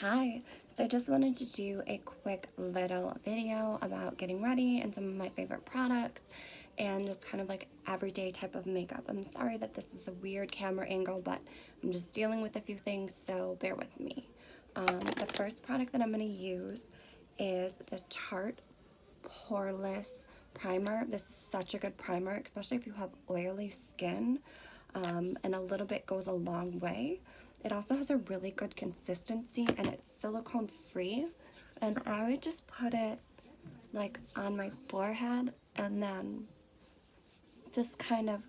Hi, so I just wanted to do a quick little video about getting ready and some of my favorite products and just kind of like everyday type of makeup. I'm sorry that this is a weird camera angle, but I'm just dealing with a few things, so bear with me. The first product that I'm going to use is the Tarte Poreless Primer. This is such a good primer, especially if you have oily skin, and a little bit goes a long way. It also has a really good consistency and it's silicone free, and I would just put it like on my forehead and then just kind of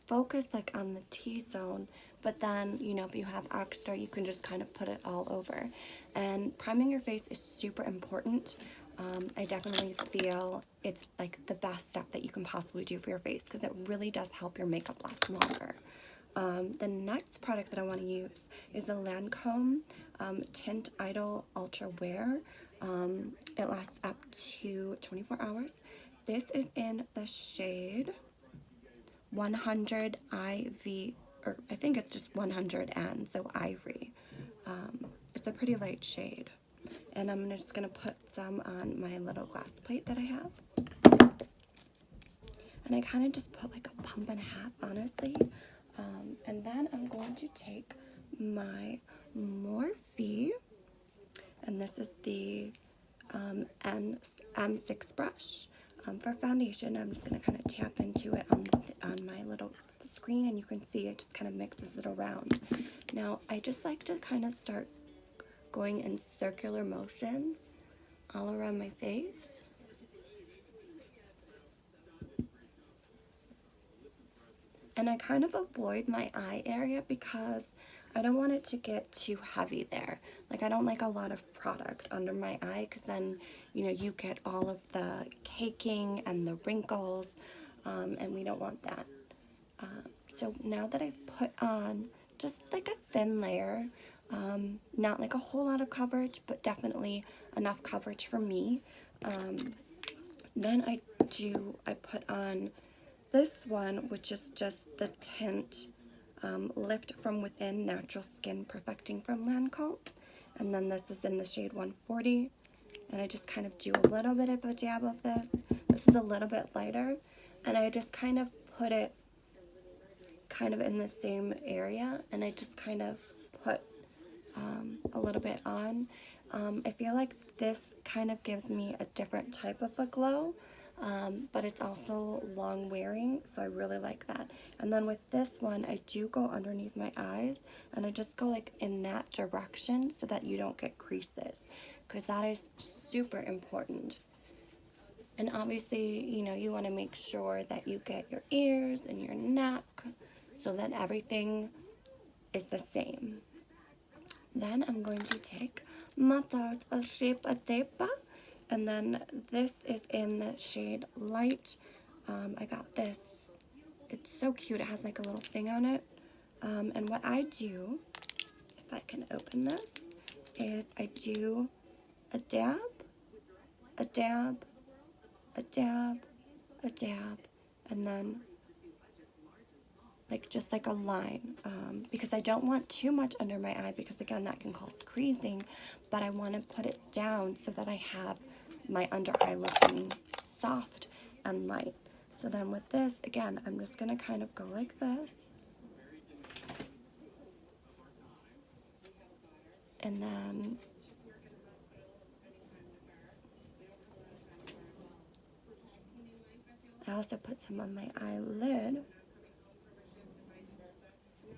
focus like on the T-zone, but then, you know, if you have extra, you can just kind of put it all over. And priming your face is super important. I definitely feel it's like the best step that you can possibly do for your face because it really does help your makeup last longer. The next product that I want to use is the Lancome Tint Idol Ultra Wear. It lasts up to 24 hours. This is in the shade 100 IV, or I think it's just 100N, so ivory. It's a pretty light shade. And I'm just going to put some on my little glass plate that I have. And I kind of just put like a pump and a half, honestly. And then I'm going to take my Morphe, and this is the M6 brush. For foundation, I'm just going to kind of tap into it on my little screen, and you can see it just kind of mixes it around. Now, I just like to kind of start going in circular motions all around my face. And I kind of avoid my eye area because I don't want it to get too heavy there. Like, I don't like a lot of product under my eye because then, you know, you get all of the caking and the wrinkles, and we don't want that. So now that I've put on just like a thin layer, not like a whole lot of coverage, but definitely enough coverage for me, then I put on this one, which is just the tint Lift From Within Natural Skin Perfecting from Lancome. And then this is in the shade 140. And I just kind of do a little bit of a dab of this. This is a little bit lighter. And I just kind of put it kind of in the same area. And I just kind of put a little bit on. I feel like this kind of gives me a different type of a glow. But it's also long wearing, so I really like that. And then with this one, I do go underneath my eyes, and I just go like in that direction so that you don't get creases, because that is super important. And obviously, you know, you want to make sure that you get your ears and your neck so that everything is the same. Then I'm going to take my Tarte Shape Tape, and then this is in the shade Light. I got this. It's so cute. It has like a little thing on it. And what I do, if I can open this, is I do a dab, a dab, a dab, a dab, and then like just like a line, because I don't want too much under my eye because again that can cause creasing, but I want to put it down so that I have my under eye looking soft and light. So then with this, again, I'm just going to kind of go like this, and then I also put some on my eyelid.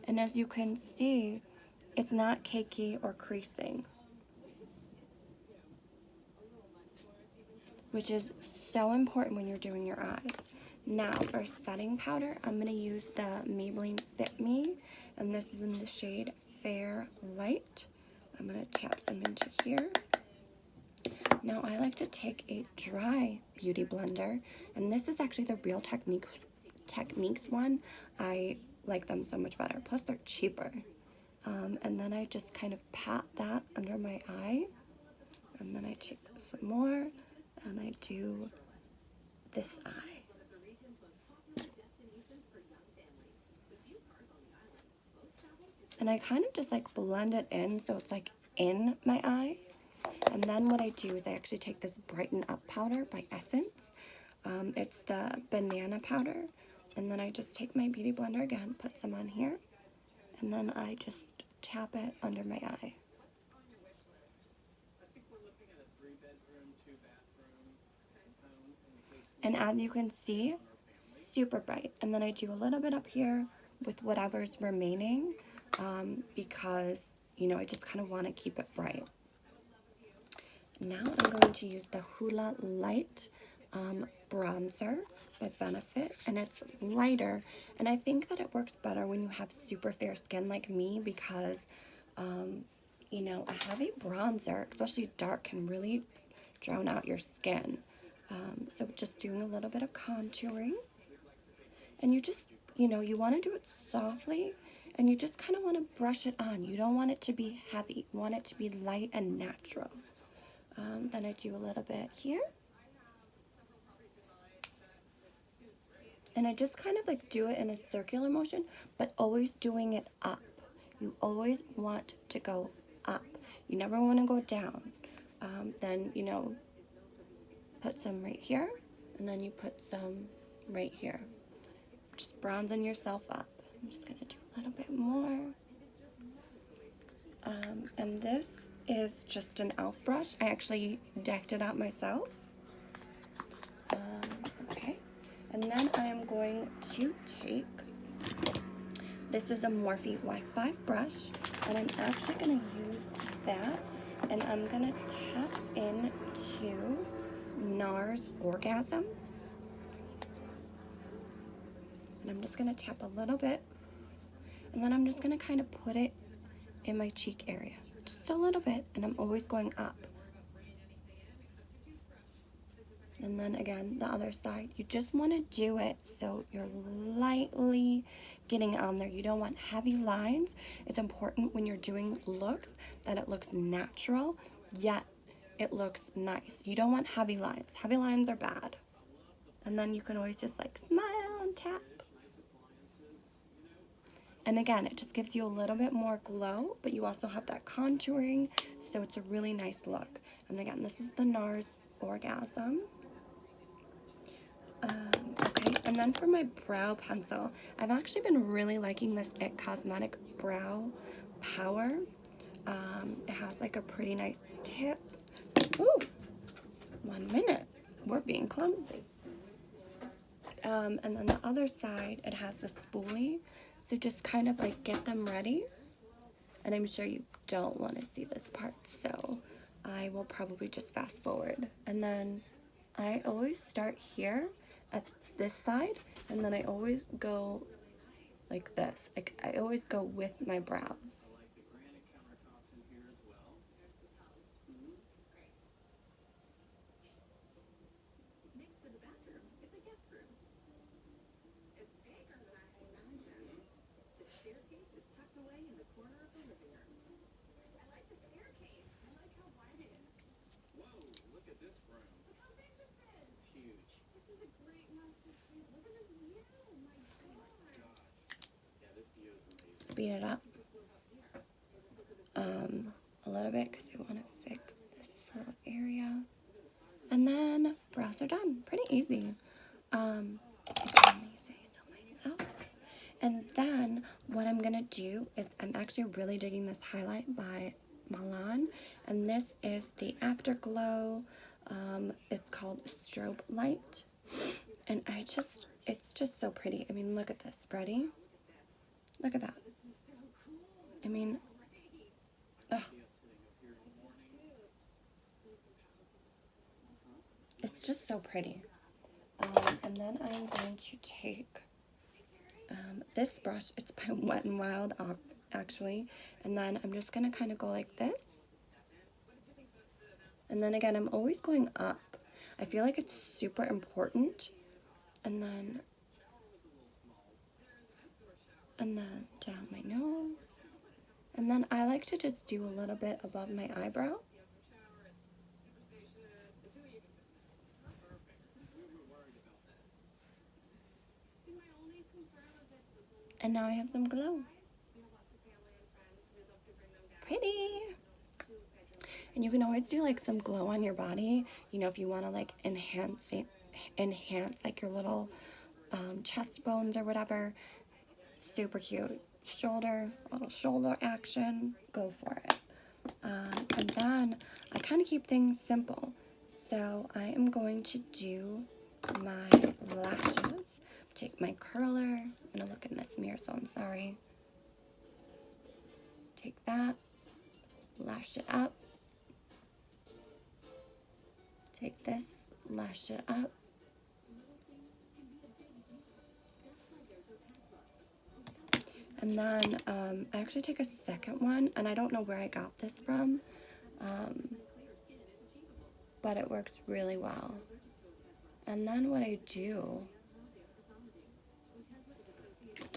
And as you can see, it's not cakey or creasing, which is so important when you're doing your eyes. Now, for setting powder, I'm going to use the Maybelline Fit Me, and this is in the shade Fair Light. I'm going to tap them into here. Now, I like to take a dry beauty blender, and this is actually the Real Techniques one. I like them so much better, plus they're cheaper. And then I just kind of pat that under my eye, and then I take some more, and I do this eye. And I kind of just like blend it in so it's like in my eye. And then what I do is I actually take this Brighten Up powder by Essence. It's the banana powder. And then I just take my Beauty Blender again, put some on here, and then I just tap it under my eye. And as you can see, super bright. And then I do a little bit up here with whatever's remaining because, you know, I just kind of want to keep it bright. Now I'm going to use the Hoola Light bronzer by Benefit, and it's lighter, and I think that it works better when you have super fair skin like me because you know, a heavy bronzer, especially dark, can really drown out your skin. So just doing a little bit of contouring, and you just, you know, you want to do it softly, and you just kind of want to brush it on. You don't want it to be heavy. You want it to be light and natural. Then I do a little bit here. And I just kind of like do it in a circular motion, but always doing it up. You always want to go up. You never want to go down. Then, you know, put some right here, and then you put some right here. Just bronzing yourself up. I'm just going to do a little bit more. And this is just an e.l.f. brush. I actually decked it out myself. Okay. And then I am going to take, this is a Morphe Y5 brush, and I'm actually going to use that, and I'm going to tap into NARS Orgasm. And I'm just going to tap a little bit, and then I'm just going to kind of put it in my cheek area. Just a little bit, and I'm always going up. And then again, the other side. You just want to do it so you're lightly getting on there. You don't want heavy lines. It's important when you're doing looks that it looks natural, yet it looks nice. You don't want heavy lines. Heavy lines are bad. And then you can always just like smile and tap. And again, it just gives you a little bit more glow, but you also have that contouring, so it's a really nice look. And again, this is the NARS Orgasm. Okay, and then for my brow pencil, I've actually been really liking this IT Cosmetic Brow Power. It has like a pretty nice tip. Ooh, 1 minute. We're being clumsy. And then the other side, it has the spoolie. So just kind of like get them ready. And I'm sure you don't want to see this part, so I will probably just fast forward. And then I always start here at this side, and then I always go like this. Like, I always go with my brows. Speed it up a little bit because I want to fix this little area. And then brows are done. Pretty easy. If I may say so myself. And then what I'm going to do is I'm actually really digging this highlight by Milan. And this is the Afterglow. It's called Strobe Light. And it's just so pretty. I mean, look at this. Ready? Look at that. I mean, ugh. It's just so pretty. And then I'm going to take this brush. It's by Wet n Wild, actually. And then I'm just going to kind of go like this. And then again, I'm always going up. I feel like it's super important. And then down my nose. And then I like to just do a little bit above my eyebrow. And now I have some glow. Pretty. And you can always do like some glow on your body, you know, if you want to like enhance like your little chest bones or whatever. Super cute. Shoulder, a little shoulder action, go for it. And then I kind of keep things simple. So I am going to do my lashes. Take my curler. I'm going to look in this mirror, so I'm sorry. Take that. Lash it up. Take this. Lash it up. And then I actually take a second one, and I don't know where I got this from, but it works really well. And then what I do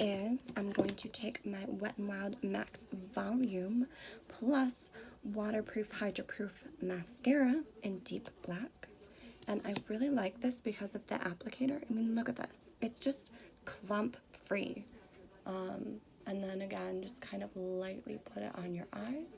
is I'm going to take my Wet n Wild Max Volume plus Waterproof Hydroproof Mascara in Deep Black. And I really like this because of the applicator. I mean, look at this. It's just clump free. And then again, just kind of lightly put it on your eyes.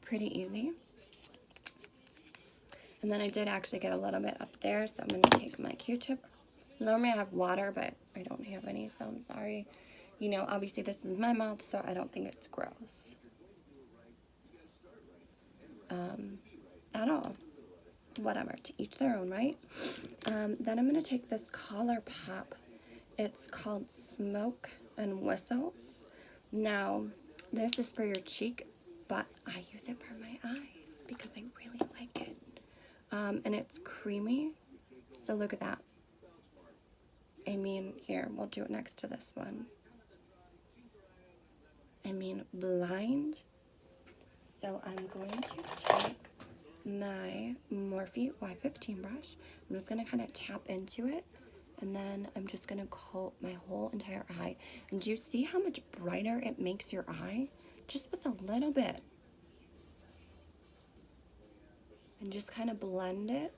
Pretty easy. And then I did actually get a little bit up there, so I'm going to take my Q-tip. Normally I have water, but I don't have any, so I'm sorry. You know, obviously this is my mouth, so I don't think it's gross. At all. Whatever, to each their own, right? Then I'm going to take this ColourPop. It's called Smoke and Whistles. Now, this is for your cheek, but I use it for my eyes because I really like it. And it's creamy, so look at that. I mean, here, we'll do it next to this one. I mean, blind. So I'm going to take my Morphe Y15 brush. I'm just going to kind of tap into it, and then I'm just going to coat my whole entire eye. And do you see how much brighter it makes your eye? Just with a little bit. And just kind of blend it.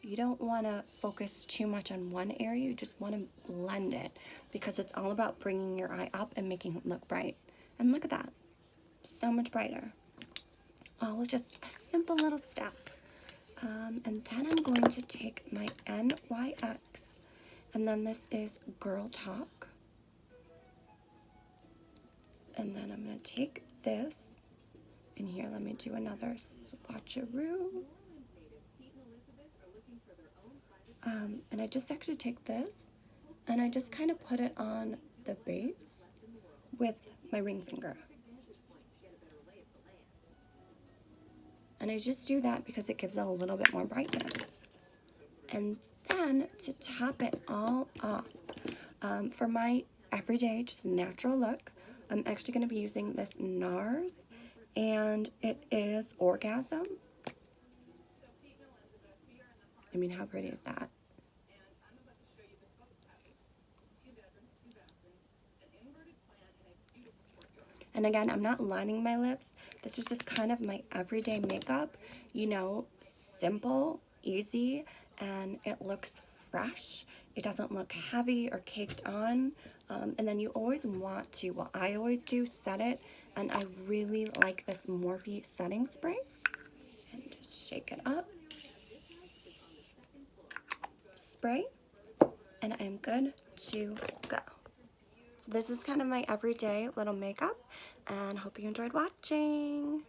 You don't want to focus too much on one area. You just want to blend it because it's all about bringing your eye up and making it look bright. And look at that. So much brighter. All with just a simple little step. And then I'm going to take my NYX. And then this is Girl Talk. And then I'm going to take this. And here, let me do another swatcheroo. And I just actually take this and I just kind of put it on the base with my ring finger. And I just do that because it gives it a little bit more brightness. And then to top it all off, for my everyday, just natural look, I'm actually going to be using this NARS, and it is Orgasm. I mean, how pretty is that? And again, I'm not lining my lips. This is just kind of my everyday makeup, you know, simple, easy, and it looks fresh. It doesn't look heavy or caked on. And then you always want to, well, I always do, set it. And I really like this Morphe setting spray. And just shake it up. Spray. And I am good to go. So this is kind of my everyday little makeup, and hope you enjoyed watching.